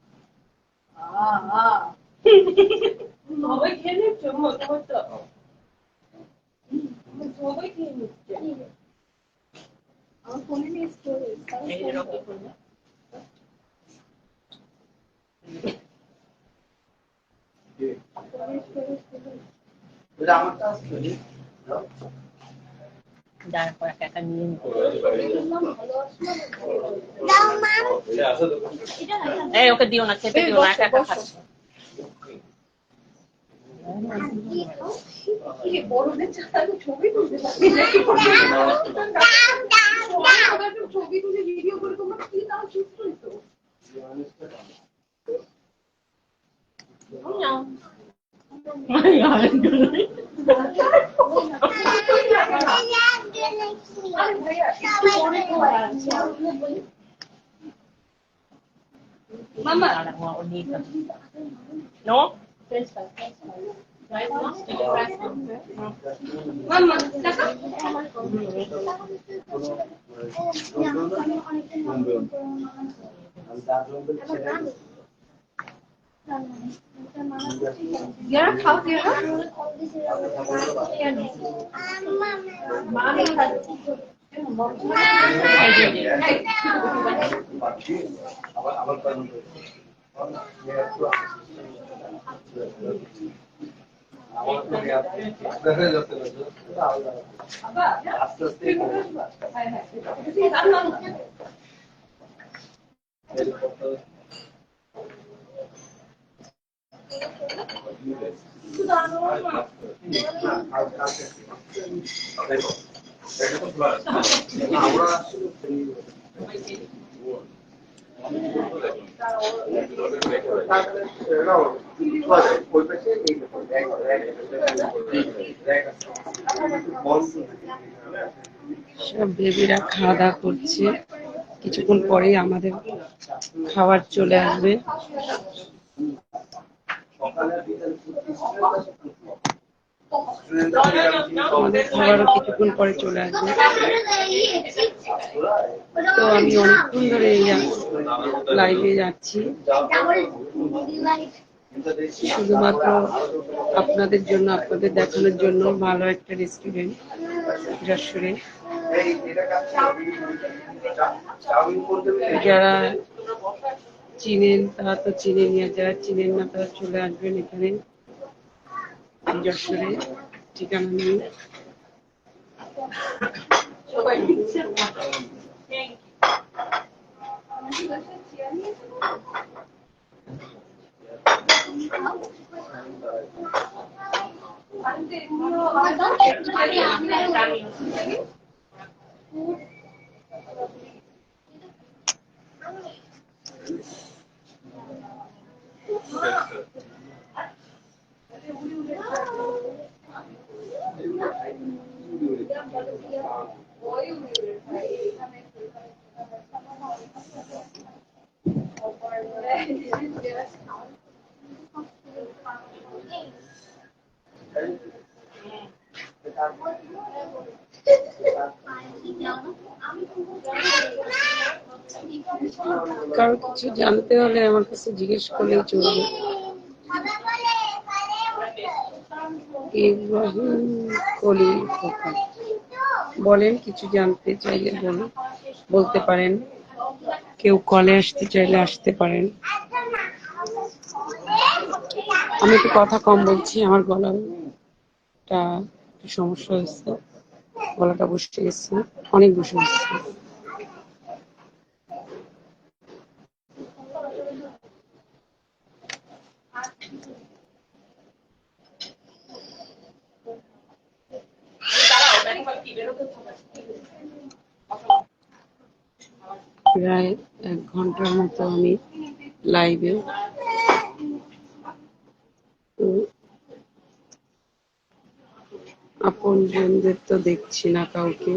আমারটা আসলে যার পর একা নিয়ে নিতে এই ওকে দিও না, খেতে দিও না, একা একা খাচ্ছে। ছবি তুলে ভিডিও করে তোমরা কি নাও শুট করছো? মামা নো यार खाओ यार मामी আস্তে আস্তে সব বেবিরা খাওয়া দাওয়া করছে, কিছুক্ষণ পরেই আমাদের খাবার চলে আসবে। আমাদের খাবারও কিছুক্ষণ পরে চলে আসবে। তো আমি অনেকক্ষণ ধরে লাইভে যাচ্ছি শুধুমাত্র আপনাদের জন্য, আপনাদের দেখানোর জন্য। ভালো একটা রেস্টুরেন্ট যশোরে, যারা চিনেন তারা তো চিনে নিয়ে, যারা চিনেন না তারা চলে আসবেন এখানে যশোরে, ঠিকানা নেই। কারো কিছু জানতে হলে আমার কাছে জিজ্ঞেস করলেই চলবে। ইব্রাহিম খলিল খোকা, বলেন, কিছু জানতে চাইলে বলতে পারেন, কেউ কলে আসতে চাইলে আসতে পারেন। আমি একটু কথা কম বলছি, আমার গলাটা একটু সমস্যা হয়েছে, গলাটা বসে গেছে, অনেক বসে গেছে। প্রায় 1 ঘন্টার মতো আমি লাইভে, আপনজনদের তো দেখছি না কাউকে।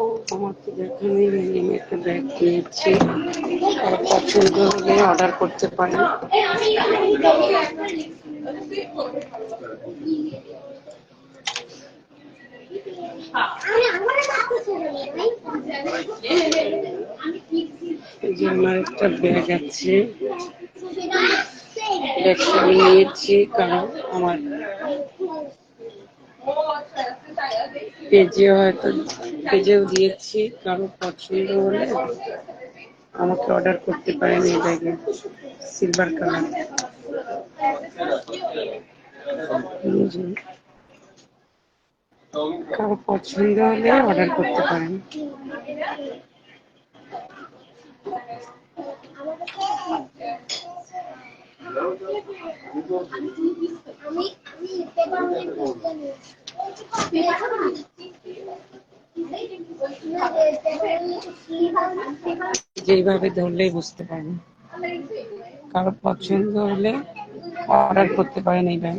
ও আমাকে যেখানে আমি একটা ব্যাগ নিয়েছি, আর পছন্দ হলে অর্ডার করতে পারেন। এই যে আমার একটা ব্যাগ আছে, ব্যাগটা আমি নিয়েছি কারণ আমার পেজেও দিয়েছি, কারো পছন্দ হলে আমাকে অর্ডার করতে পারেন। এই ব্যাগে সিলভার কালার, কারো পছন্দ হলে অর্ডার করতে পারেন। যেইভাবে ধরলেই বুঝতে পারেন। কারো পছন্দ হলে অর্ডার করতে পারেন। এই ব্যাগ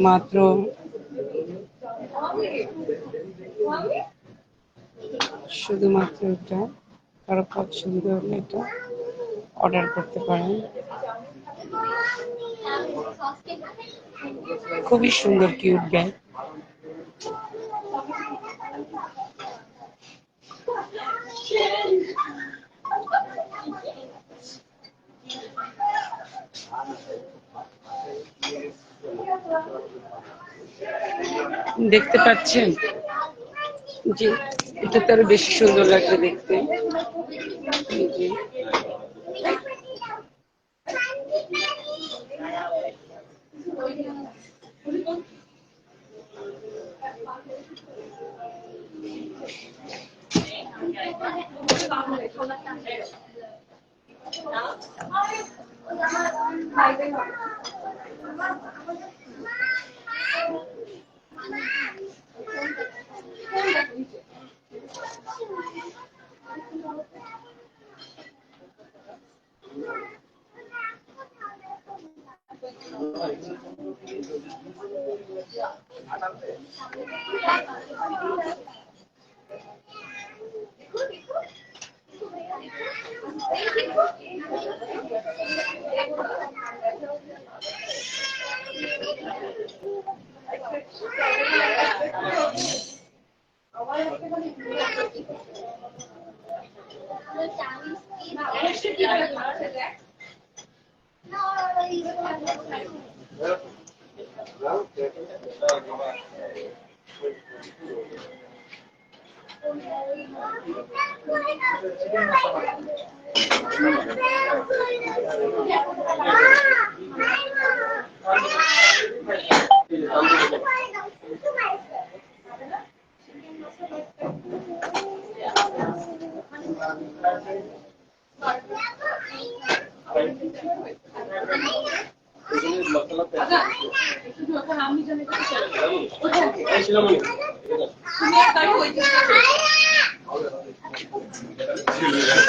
মাত্র শুধুমাত্র এটা, কারো পছন্দ হলে এটা অর্ডার করতে পারেন। খুবই সুন্দর কিউট ব্যাগ। দেখতে পাচ্ছেন যে এটা তো আরো বেশি সুন্দর লাগবে দেখতে।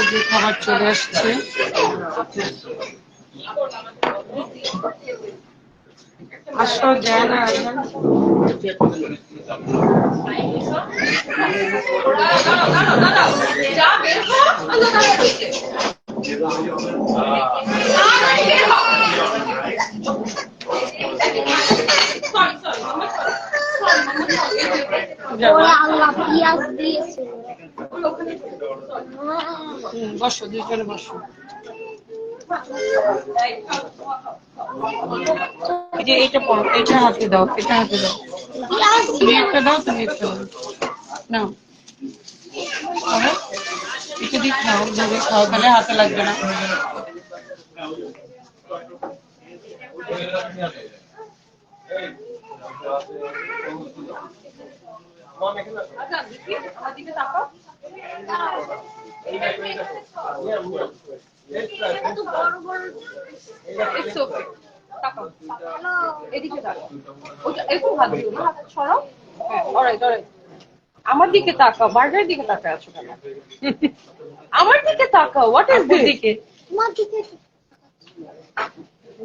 এই যে খাবার চলে আসছে। আসো যায় না বসো, দুইজনে বসো। এই যে এটা পড়ো, এটা হাতে দাও, এটা হাতে দাও। তুমি একটা দাও, তুমি একটা দাও। নাও, এটা দিয়ে খাও, ভেবে খাও, তাহলে হাতে লাগবে না। এদিকে দাঁড়াও, ওটা একটু হাত দিও না, হাত ছড়াও। হ্যাঁ, অলরাইট অলরাইট। আমার দিকে তাকাও, বার্গারের দিকে তাকায় আছো কেন? আমার দিকে তাকাও, হোয়াট ইজ আপুর দিস? দিকে তোমার দিকে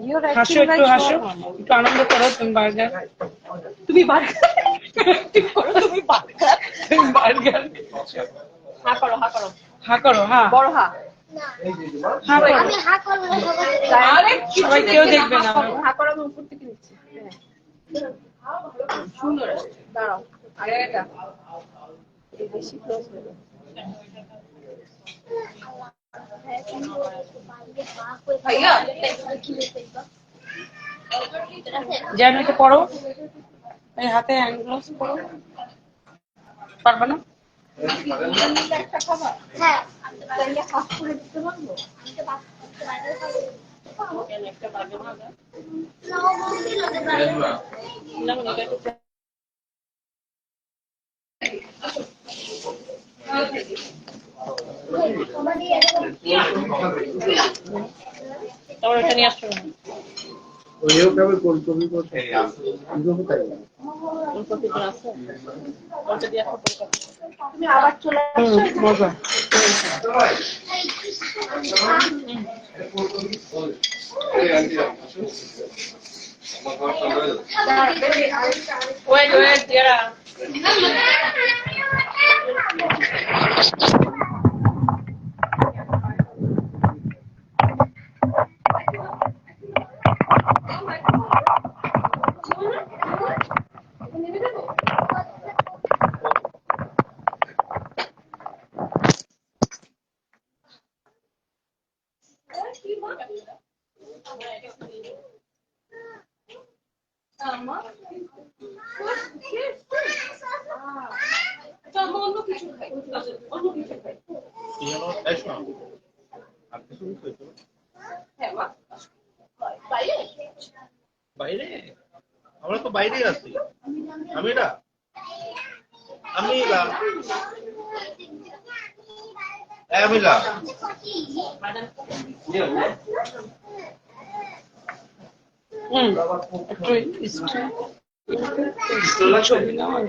You're হাসো, acting একটু like হাসো, your mama. একটু আনন্দ করো। তুমি বার্গার, তুমি বার্গার ঠিক করো, তুমি বার্গার। তুমি বার্গার হা করো, হা করো, হা করো, হ্যাঁ বড় হা। হা করো। আমি হা করবো না, সবাই দেখবে। আরে সবাই কেউ দেখবে না। হা করো, আমি উপর থেকে নিচ্ছি। সুন্দর আসছে, দাঁড়াও, আগে এটা এই বেশি ক্লোজ হয়ে যাবে। ভাইয়া যেন এটা পড়ো, এই হাতে হ্যান্ড গ্লাভস পরো। পারবে না? একটা খাবার হ্যাঁ, আমি তাহলে হাফ করে দিতে পারবো? আমি তো বাদ করতে বাইরে খাবো। একটা বার্গার ভাজা নাও বলছি না যে বাইরে। না মনে করতে সবারই এরকম তারপর এটা নিয়ে আসছো না ওইও খাবে কোল্ড কফি করতে এই আছে। এরকম তাই কোন কফিটা আছে ওটা দিয়ে একটা তুমি আবার চলে মজা। ওয়েট ওয়েট দিরা বাইরে আমরা তো বাইরেই আছি। আমিরা আমিরা আমিরা একটু ছবি নাও।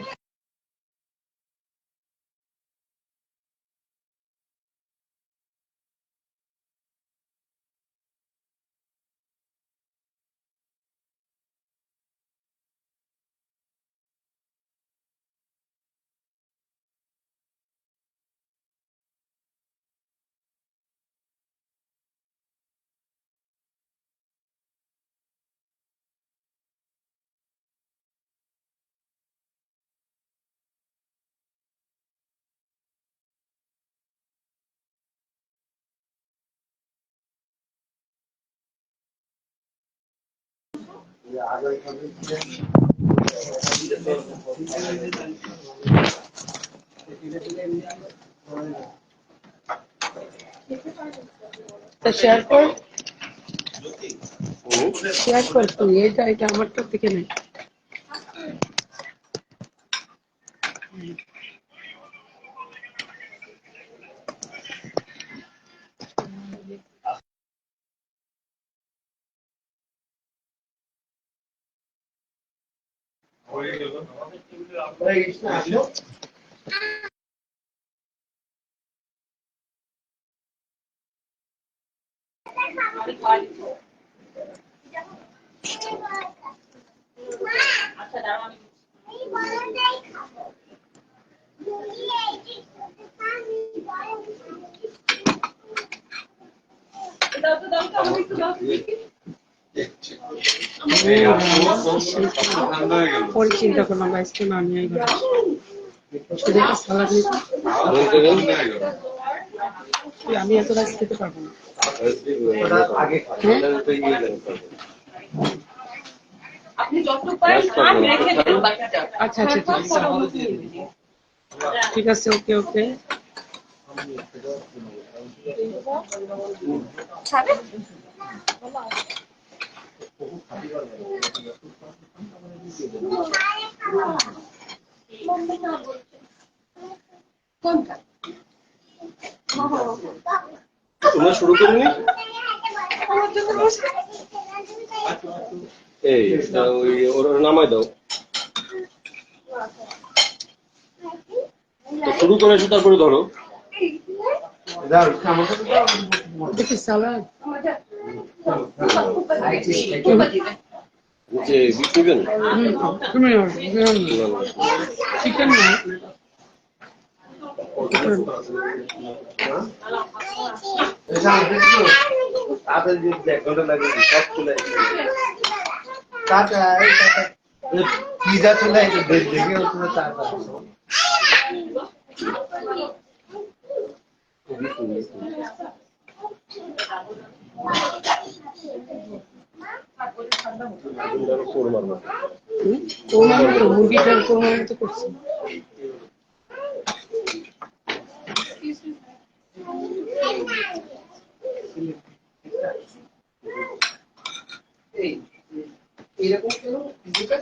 তা শেয়ার কর, শেয়ার কর তুই। এটা এটা আমারটা থেকে নেই। পরে চিন্তা করলাম আইসক্রিম আমি শুধু একটা সালাদ নিতে। আমি এত রাইস খেতে পারবো না। আপনি যত পারেন খান, রেখে দেন বাকিটা। আচ্ছা আচ্ছা ঠিক আছে, ওকে ওকে। খাবে? কোনটা? তোমরা শুরু করিনি এই ওই ওর নামাই দাও শুরু করেছো তারপরে ধরো। দাও আমার কাছে দাও দেখি সালাদ নিচে বিট নেবেন? তুমি চিকেন না আপেল জুস দেখ ওটা লাগে সব চলে টাটা পিজা চলে আসে দেখে ওখানে টাটা কোরমা তো মুরগিটার কোরমা তো করছি। এরকম কেন পিজাটা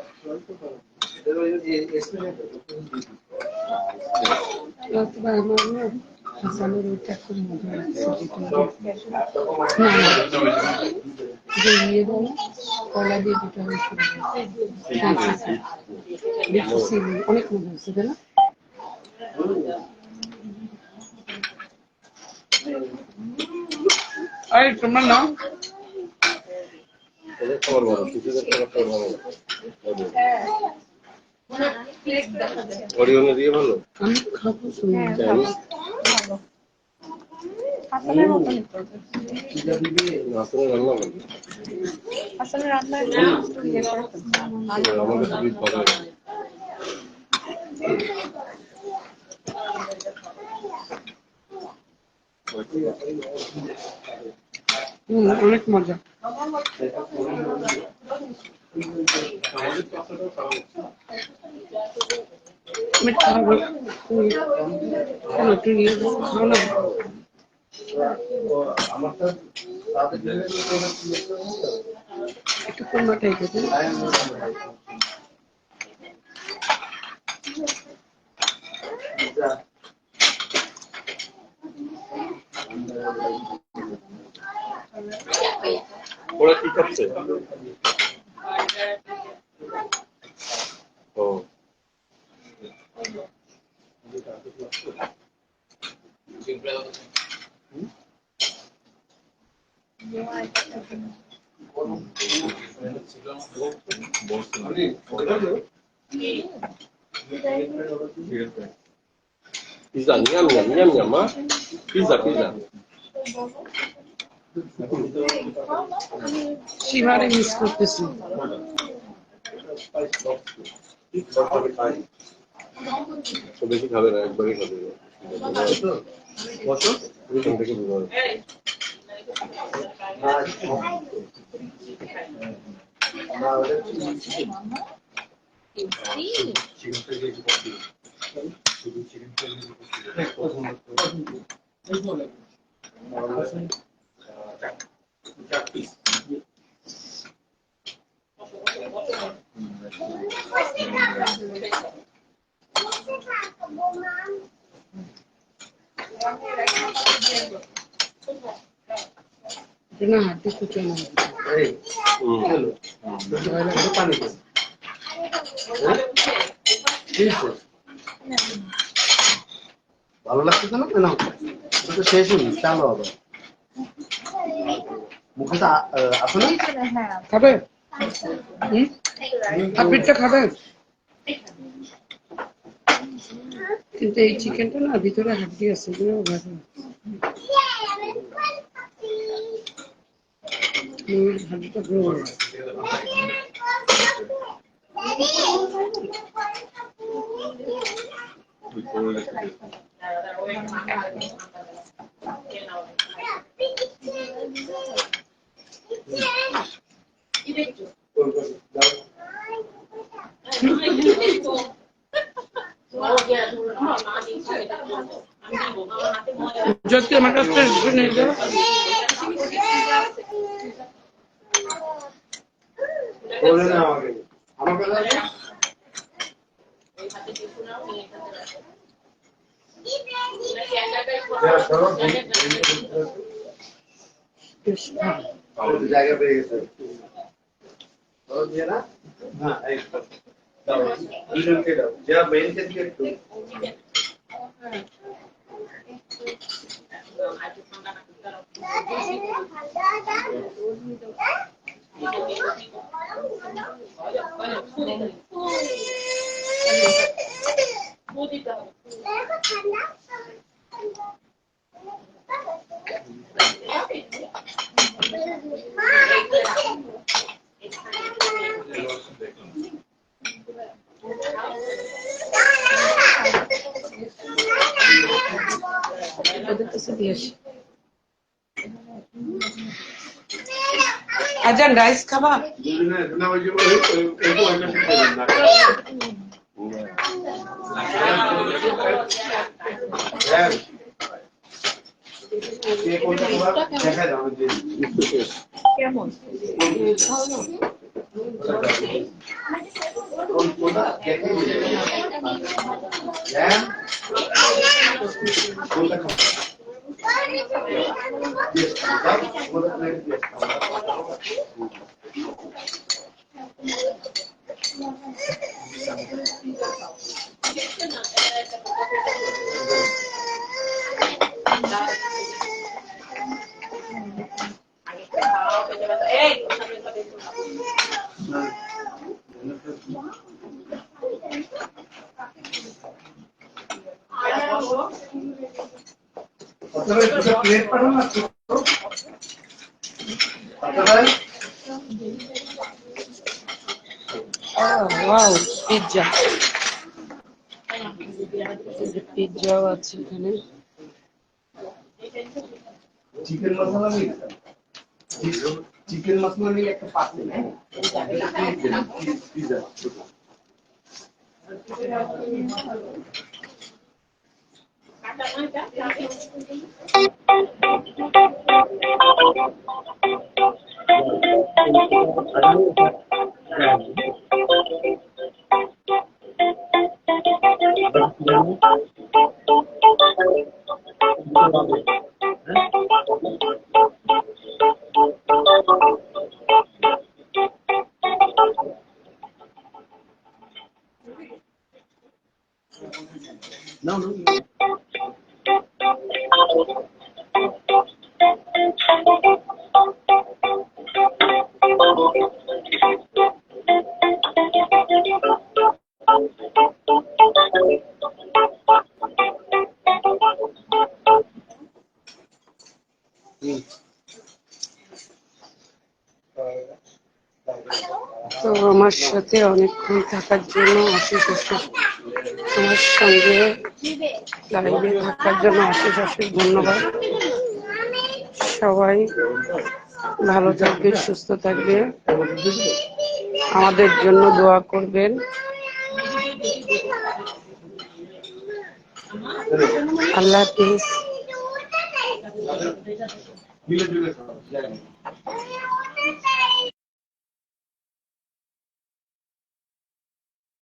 হাসানের ওইটা খুব মজা লাগছে ইয়ে বলো কলা দিয়ে দুটো অনেক মজা হচ্ছে তাই না? এই তোমার নাম খাবার ভালো, শিশুদের খাবার ভালো। অরিয়নে দিয়ে ভালো। আমি খাবো শুনে হাসানের মতনই তো। আসলে রান্না ভালো। হাসানের রান্না একটু ইয়ে করে আমার কাছে বেশ ভালো লাগে। অনেক মজা। আমি খাবো একটু নিয়ে খাও না। একটু কোরমা টাইপের ওরা কি খাচ্ছে? ও পিজা, নিয়াম নিয়াম নিয়াম নিয়াম মা, পিজা পিজা। শিবারে মিস করতেছি। তো বেশি খাবে না, একবারই খাবে। বসো, এখান থেকে বিভাগ। না হাঁটতে কুচো না ভালো লাগছে না কেন তো শেষ হয়নি চালো আবার মুখে তো আসো না খাবে আপনিটা খাবেন কিন্তু এই চিকেনটা না ভিতরে হাড্ডি আছে হাড্ডিটা বড় যদি আমার কাছে শুনে যাও বলে না আমাকে আমাকে জায়গা পেয়ে গেছে হ্যাঁ এই দাও দুজনকে দাও যা মেইনকে দিয়ে একটু ওদের কাছে দিয়ে আসি। আজান রাইস খাবা? কেমন? প্লেট পাঠানো না ওয়াও, পিৎজা। পিৎজাও আছে এখানে। চিকেন মশলা নেই, চিকেন মশলা নেই একটা পাতে পিজা। তো আমার সাথে অনেকক্ষণ থাকার জন্য অশেষ অশেষ, আমার সঙ্গে লাইভে থাকার জন্য অশেষ অশেষ ধন্যবাদ। সবাই ভালো থাকবে, সুস্থ থাকবে, আমাদের জন্য দোয়া করবেন। আল্লাহ হাফিজ।